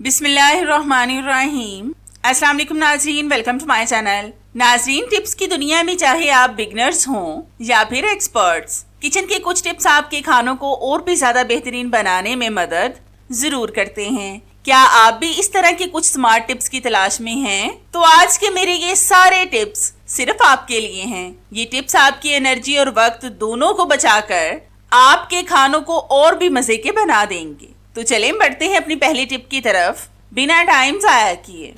बिस्मिल्लाहिर्रहमानिर्रहीम। अस्सलाम वालेकुम नाज़रीन, वेलकम टू माय चैनल। नाज़रीन, टिप्स की दुनिया में चाहे आप बिगनर्स हों या फिर एक्सपर्ट्स, किचन के कुछ टिप्स आपके खानों को और भी ज़्यादा बेहतरीन बनाने में मदद ज़रूर करते हैं। क्या आप भी इस तरह के कुछ स्मार्ट टिप्स की तलाश में हैं? तो आज के मेरे ये सारे टिप्स सिर्फ आपके लिए हैं। ये टिप्स आपकी एनर्जी और वक्त दोनों को बचाकर आपके खानों को और भी मज़े के बना देंगे। तो चलें बढ़ते हैं अपनी पहली टिप की तरफ बिना टाइम ज़ाया किए।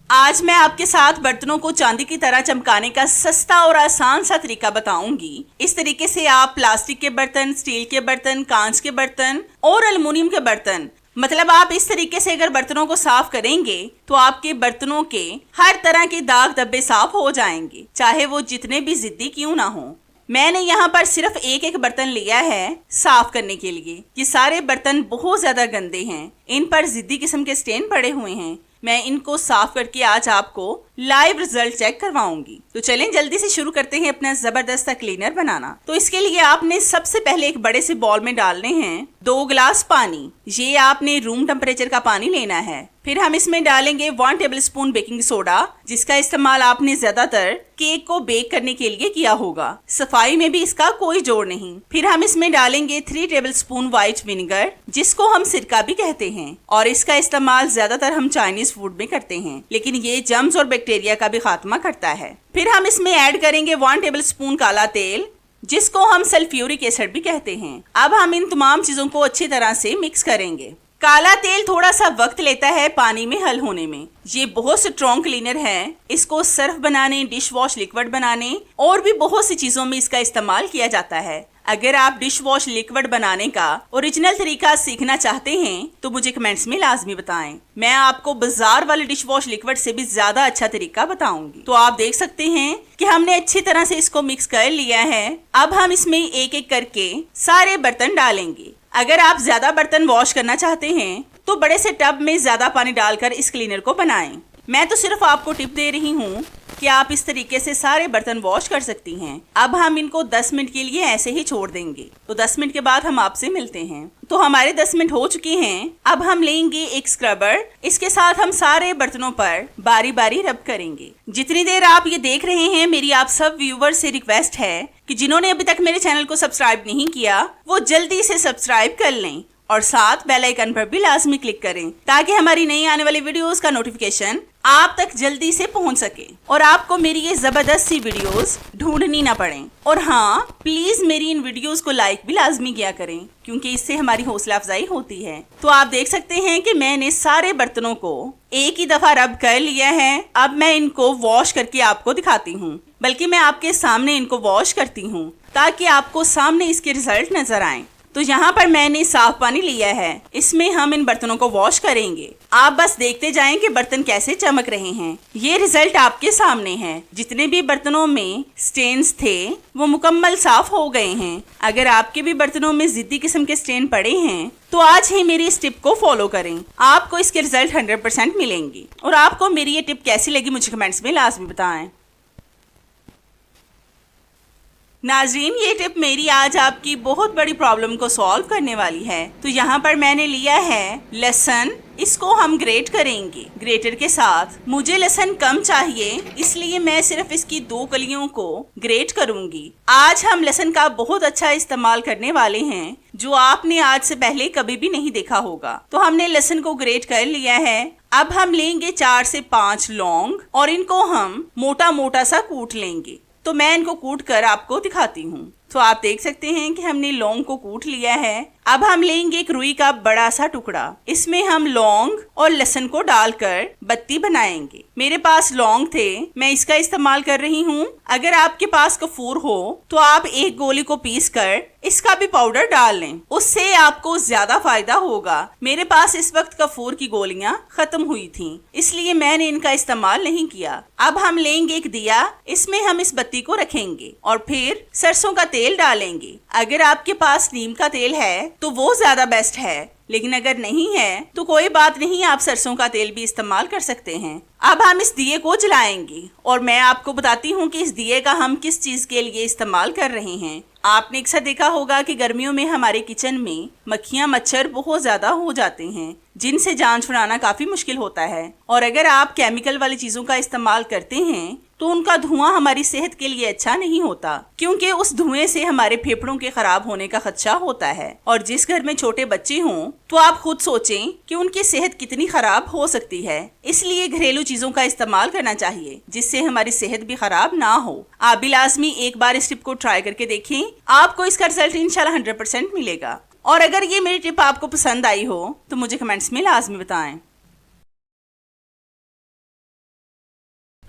आज मैं आपके साथ बर्तनों को चांदी की तरह चमकाने का सस्ता और आसान सा तरीका बताऊंगी। इस तरीके से आप प्लास्टिक के बर्तन, स्टील के बर्तन, कांच के बर्तन और एल्युमिनियम के बर्तन, मतलब आप इस तरीके से अगर बर्तनों को साफ करेंगे तो आपके बर्तनों के हर तरह के दाग धब्बे साफ हो जाएंगे, चाहे वो जितने भी जिद्दी क्यों ना हो। मैंने यहाँ पर सिर्फ एक बर्तन लिया है साफ करने के लिए। ये सारे बर्तन बहुत ज्यादा गंदे हैं, इन पर जिद्दी किस्म के स्टेन पड़े हुए हैं। मैं इनको साफ करके आज आपको लाइव रिजल्ट चेक करवाऊंगी। तो चलें जल्दी से शुरू करते हैं अपना जबरदस्त क्लीनर बनाना। तो इसके लिए आपने सबसे पहले एक बड़े से बॉल में डालने हैं 2 गिलास पानी। ये आपने रूम टेम्परेचर का पानी लेना है। फिर हम इसमें डालेंगे 1 टेबलस्पून बेकिंग सोडा, जिसका इस्तेमाल आपने ज्यादातर केक को बेक करने के लिए किया होगा। सफाई में भी इसका कोई जोड़ नहीं। फिर हम इसमें डालेंगे 3 टेबलस्पून व्हाइट विनेगर, जिसको हम सिरका भी कहते हैं, और इसका इस्तेमाल ज्यादातर हम चाइनीज फूड में करते हैं, लेकिन ये जर्म्स और बैक्टीरिया का भी खात्मा करता है। फिर हम इसमें ऐड करेंगे 1 टेबलस्पून काला तेल, जिसको हम सल्फ्यूरिक एसिड भी कहते हैं। अब हम इन तमाम चीजों को अच्छी तरह से मिक्स करेंगे। काला तेल थोड़ा सा वक्त लेता है पानी में हल होने में। ये बहुत स्ट्रॉन्ग क्लीनर है। इसको सर्फ बनाने, डिश वॉश लिक्विड बनाने और भी बहुत सी चीजों में इसका इस्तेमाल किया जाता है। अगर आप डिश वॉश लिक्विड बनाने का ओरिजिनल तरीका सीखना चाहते हैं तो मुझे कमेंट्स में लाजमी बताएं। मैं आपको बाजार वाले डिश वॉश लिक्विड से भी ज्यादा अच्छा तरीका बताऊंगी। तो आप देख सकते हैं कि हमने अच्छी तरह से इसको मिक्स कर लिया है। अब हम इसमें एक एक करके सारे बर्तन डालेंगे। अगर आप ज्यादा बर्तन वॉश करना चाहते हैं तो बड़े से टब में ज्यादा पानी डालकर इस क्लीनर को बनाएं। मैं तो सिर्फ आपको टिप दे रही हूँ कि आप इस तरीके से सारे बर्तन वॉश कर सकती हैं। अब हम इनको 10 मिनट के लिए ऐसे ही छोड़ देंगे। तो 10 मिनट के बाद हम आपसे मिलते हैं। तो हमारे 10 मिनट हो चुके हैं। अब हम लेंगे एक स्क्रबर। इसके साथ हम सारे बर्तनों पर बारी बारी रब करेंगे। जितनी देर आप ये देख रहे हैं, मेरी आप सब व्यूवर्स से रिक्वेस्ट है कि जिन्होंने अभी तक मेरे चैनल को सब्सक्राइब नहीं किया वो जल्दी से सब्सक्राइब कर लें और साथ बेल आइकन पर भी लाजमी क्लिक करें, ताकि हमारी नई आने वाली वीडियोस का नोटिफिकेशन आप तक जल्दी से पहुंच सके और आपको मेरी ये जबरदस्त सी वीडियोस ढूंढनी ना पड़े। और हाँ, प्लीज मेरी इन वीडियोस को लाइक भी लाजमी किया करें, क्योंकि इससे हमारी हौसला अफजाई होती है। तो आप देख सकते हैं कि मैंने सारे बर्तनों को एक ही दफा रब कर लिया है। अब मैं इनको वॉश करके आपको दिखाती हूँ, बल्कि मैं आपके सामने इनको वॉश करती हूँ ताकि आपको सामने इसके रिजल्ट नजर आए। तो यहाँ पर मैंने साफ पानी लिया है, इसमें हम इन बर्तनों को वॉश करेंगे। आप बस देखते जाएं कि बर्तन कैसे चमक रहे हैं। ये रिजल्ट आपके सामने है। जितने भी बर्तनों में स्टेन्स थे वो मुकम्मल साफ हो गए हैं। अगर आपके भी बर्तनों में जिद्दी किस्म के स्टेन पड़े हैं तो आज ही मेरी इस टिप को फॉलो करें। आपको इसके रिजल्ट 100% मिलेंगे। और आपको मेरी ये टिप कैसी लगी मुझे कमेंट्स में लाजमी बताएं। नाज़रीन, ये टिप मेरी आज आपकी बहुत बड़ी प्रॉब्लम को सॉल्व करने वाली है। तो यहाँ पर मैंने लिया है लहसुन। इसको हम ग्रेट करेंगे ग्रेटर के साथ। मुझे लहसुन कम चाहिए, इसलिए मैं सिर्फ इसकी 2 कलियों को ग्रेट करूंगी। आज हम लहसुन का बहुत अच्छा इस्तेमाल करने वाले हैं, जो आपने आज से पहले कभी भी नहीं देखा होगा। तो हमने लहसुन को ग्रेट कर लिया है। अब हम लेंगे 4 से 5 लौंग और इनको हम मोटा मोटा सा कूट लेंगे। तो मैं इनको कूट कर आपको दिखाती हूँ। तो आप देख सकते हैं कि हमने लौंग को कूट लिया है। अब हम लेंगे एक रुई का बड़ा सा टुकड़ा। इसमें हम लौंग और लहसुन को डालकर बत्ती बनाएंगे। मेरे पास लौंग थे, मैं इसका इस्तेमाल कर रही हूँ। अगर आपके पास कपूर हो तो आप एक गोली को पीस कर इसका भी पाउडर डाल लें, उससे आपको ज्यादा फायदा होगा। मेरे पास इस वक्त कपूर की गोलियां खत्म हुई थीं, इसलिए मैंने इनका इस्तेमाल नहीं किया। अब हम लेंगे एक दिया, इसमें हम इस बत्ती को रखेंगे और फिर सरसों का तेल डालेंगे। अगर आपके पास नीम का तेल है तो वो ज्यादा बेस्ट है, लेकिन अगर नहीं है तो कोई बात नहीं, आप सरसों का तेल भी इस्तेमाल कर सकते हैं। अब हम इस दिए को जलाएंगे और मैं आपको बताती हूँ कि इस दिए का हम किस चीज के लिए इस्तेमाल कर रहे हैं। आपने अक्सर देखा होगा कि गर्मियों में हमारे किचन में मक्खियां मच्छर बहुत ज्यादा हो जाते हैं, जिनसे जान छुड़ाना काफी मुश्किल होता है। और अगर आप केमिकल वाली चीजों का इस्तेमाल करते हैं तो उनका धुआं हमारी सेहत के लिए अच्छा नहीं होता, क्योंकि उस धुएं से हमारे फेफड़ों के खराब होने का खदशा होता है। और जिस घर में छोटे बच्चे हों तो आप खुद सोचें कि उनकी सेहत कितनी खराब हो सकती है। इसलिए घरेलू चीजों का इस्तेमाल करना चाहिए जिससे हमारी सेहत भी खराब ना हो। आप भी लाजमी एक बार इस टिप को ट्राई करके देखें, आपको इसका रिजल्ट इंशाल्लाह 100% मिलेगा। और अगर ये मेरी टिप आपको पसंद आई हो तो मुझे कमेंट्स में लाजमी बताएं।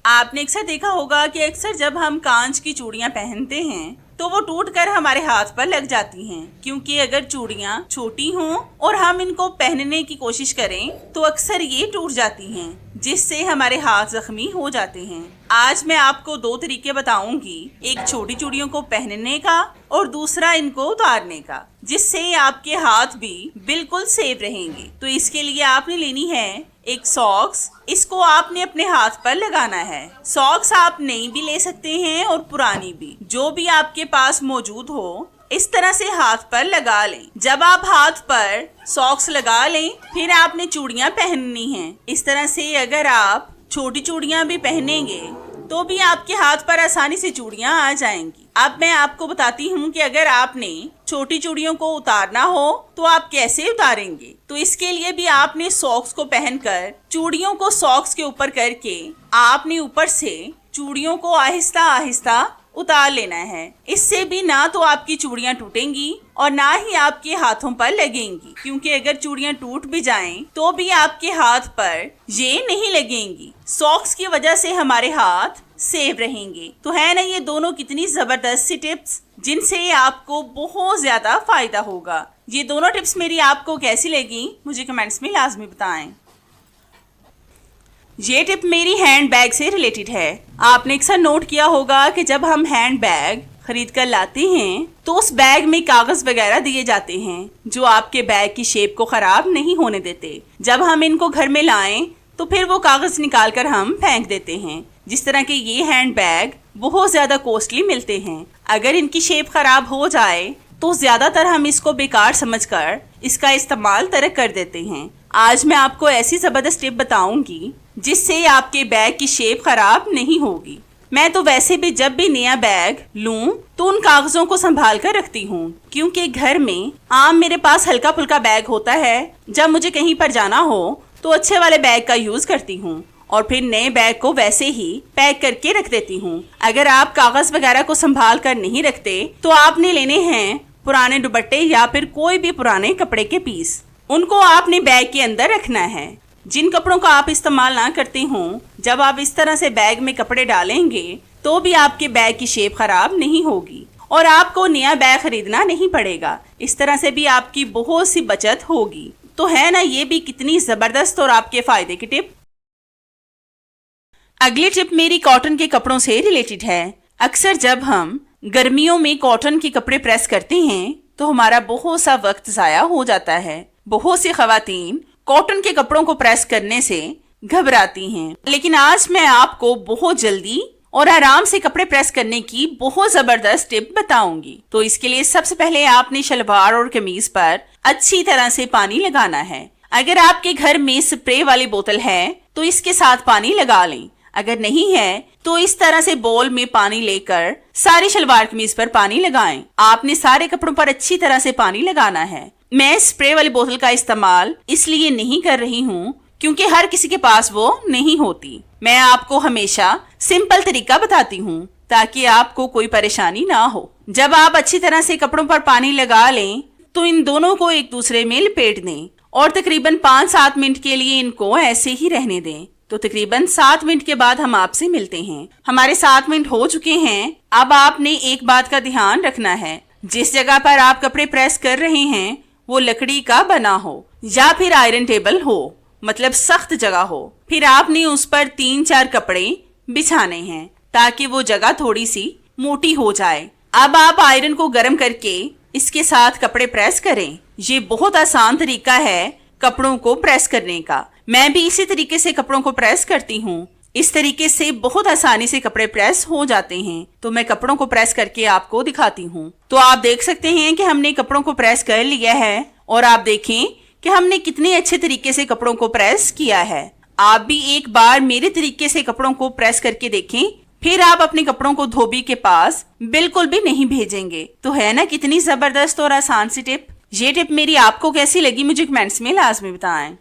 आपने अक्सर देखा होगा कि अक्सर जब हम कांच की चूड़ियां पहनते हैं तो वो टूटकर हमारे हाथ पर लग जाती हैं, क्योंकि अगर चूड़ियां छोटी हों और हम इनको पहनने की कोशिश करें तो अक्सर ये टूट जाती हैं, जिससे हमारे हाथ जख्मी हो जाते हैं। आज मैं आपको 2 तरीके बताऊंगी, एक छोटी चूड़ियों को पहनने का और दूसरा इनको उतारने का, जिससे आपके हाथ भी बिल्कुल सेफ रहेंगे। तो इसके लिए आपने लेनी है एक सॉक्स, इसको आपने अपने हाथ पर लगाना है। सॉक्स आप नई भी ले सकते हैं और पुरानी भी, जो भी आपके पास मौजूद हो, इस तरह से हाथ पर लगा लें। जब आप हाथ पर सॉक्स लगा लें फिर आपने चूड़ियां पहननी हैं। इस तरह से अगर आप छोटी चूड़ियां भी पहनेंगे तो भी आपके हाथ पर आसानी से चूड़ियां आ जाएंगी। अब मैं आपको बताती हूँ कि अगर आपने छोटी चूड़ियों को उतारना हो तो आप कैसे उतारेंगे। तो इसके लिए भी आपने सॉक्स को पहनकर चूड़ियों को सॉक्स के ऊपर करके आपने ऊपर से चूड़ियों को आहिस्ता आहिस्ता उतार लेना है। इससे भी ना तो आपकी चूड़ियां टूटेंगी और ना ही आपके हाथों पर लगेंगी, क्योंकि अगर चूड़ियां टूट भी जाएं तो भी आपके हाथ पर ये नहीं लगेंगी। सॉक्स की वजह से हमारे हाथ सेफ रहेंगे। तो है ना ये दोनों कितनी जबरदस्त सी टिप्स, जिनसे आपको बहुत ज्यादा फायदा होगा। ये दोनों टिप्स मेरी आपको कैसी लगी मुझे कमेंट्स में लाजमी बताएं। ये टिप मेरी हैंड बैग से रिलेटेड है। आपने अक्सर नोट किया होगा कि जब हम हैंड बैग खरीद कर लाते हैं तो उस बैग में कागज वगैरह दिए जाते हैं जो आपके बैग की शेप को खराब नहीं होने देते। जब हम इनको घर में लाएं तो फिर वो कागज निकाल कर हम फेंक देते हैं। जिस तरह के ये हैंड बैग बहुत ज्यादा कॉस्टली मिलते हैं, अगर इनकी शेप खराब हो जाए तो ज्यादातर हम इसको बेकार समझकर इसका इस्तेमाल तर्क कर देते हैं। आज मैं आपको ऐसी जबरदस्त टिप बताऊंगी जिससे आपके बैग की शेप खराब नहीं होगी। मैं तो वैसे भी जब भी नया बैग लूं तो उन कागजों को संभाल कर रखती हूँ, क्योंकि घर में आम मेरे पास हल्का फुल्का बैग होता है। जब मुझे कहीं पर जाना हो तो अच्छे वाले बैग का यूज करती हूँ और फिर नए बैग को वैसे ही पैक करके रख देती हूँ। अगर आप कागज वगैरह को संभाल कर नहीं रखते तो आपने लेने हैं पुराने दुपट्टे या फिर कोई भी पुराने कपड़े के पीस, उनको आपने बैग के अंदर रखना है। जिन कपड़ों का आप इस्तेमाल ना करते हो, जब आप इस तरह से बैग में कपड़े डालेंगे तो भी आपके बैग की शेप खराब नहीं होगी और आपको नया बैग खरीदना नहीं पड़ेगा। इस तरह से भी आपकी बहुत सी बचत होगी। तो है ना ये भी कितनी जबरदस्त और आपके फायदे की टिप। अगली टिप मेरी कॉटन के कपड़ों से रिलेटेड है। अक्सर जब हम गर्मियों में कॉटन के कपड़े प्रेस करते हैं तो हमारा बहुत सा वक्त जाया हो जाता है। बहुत सी खवातीन कॉटन के कपड़ों को प्रेस करने से घबराती हैं, लेकिन आज मैं आपको बहुत जल्दी और आराम से कपड़े प्रेस करने की बहुत जबरदस्त टिप बताऊंगी। तो इसके लिए सबसे पहले आपने शलवार और कमीज पर अच्छी तरह से पानी लगाना है। अगर आपके घर में स्प्रे वाली बोतल है तो इसके साथ पानी लगा लें। अगर नहीं है तो इस तरह से बोल में पानी लेकर सारी शलवार कमीज पर पानी लगाएं। आपने सारे कपड़ों पर अच्छी तरह से पानी लगाना है। मैं स्प्रे वाली बोतल का इस्तेमाल इसलिए नहीं कर रही हूँ क्योंकि हर किसी के पास वो नहीं होती। मैं आपको हमेशा सिंपल तरीका बताती हूँ ताकि आपको कोई परेशानी ना हो। जब आप अच्छी तरह से कपड़ों पर पानी लगा लें तो इन दोनों को एक दूसरे में लपेट दें और तकरीबन 5-7 मिनट के लिए इनको ऐसे ही रहने दें। तो तकरीबन 7 मिनट के बाद हम आपसे मिलते हैं। हमारे 7 मिनट हो चुके हैं। अब आपने एक बात का ध्यान रखना है, जिस जगह पर आप कपड़े प्रेस कर रहे हैं वो लकड़ी का बना हो या फिर आयरन टेबल हो, मतलब सख्त जगह हो। फिर आपने उस पर 3-4 कपड़े बिछाने हैं ताकि वो जगह थोड़ी सी मोटी हो जाए। अब आप आयरन को गर्म करके इसके साथ कपड़े प्रेस करें। ये बहुत आसान तरीका है कपड़ों को प्रेस करने का। मैं भी इसी तरीके से कपड़ों को प्रेस करती हूँ। इस तरीके से बहुत आसानी से कपड़े प्रेस हो जाते हैं। तो मैं कपड़ों को प्रेस करके आपको दिखाती हूँ। तो आप देख सकते हैं कि हमने कपड़ों को प्रेस कर लिया है और आप देखें कि हमने कितने अच्छे तरीके से कपड़ों को प्रेस किया है। आप भी एक बार मेरे तरीके से कपड़ों को प्रेस करके देखें, फिर आप अपने कपड़ों को धोबी के पास बिल्कुल भी नहीं भेजेंगे। तो है ना कितनी जबरदस्त और आसान सी टिप। ये टिप मेरी आपको कैसी लगी मुझे कमेंट्स में लाजमी बताएं।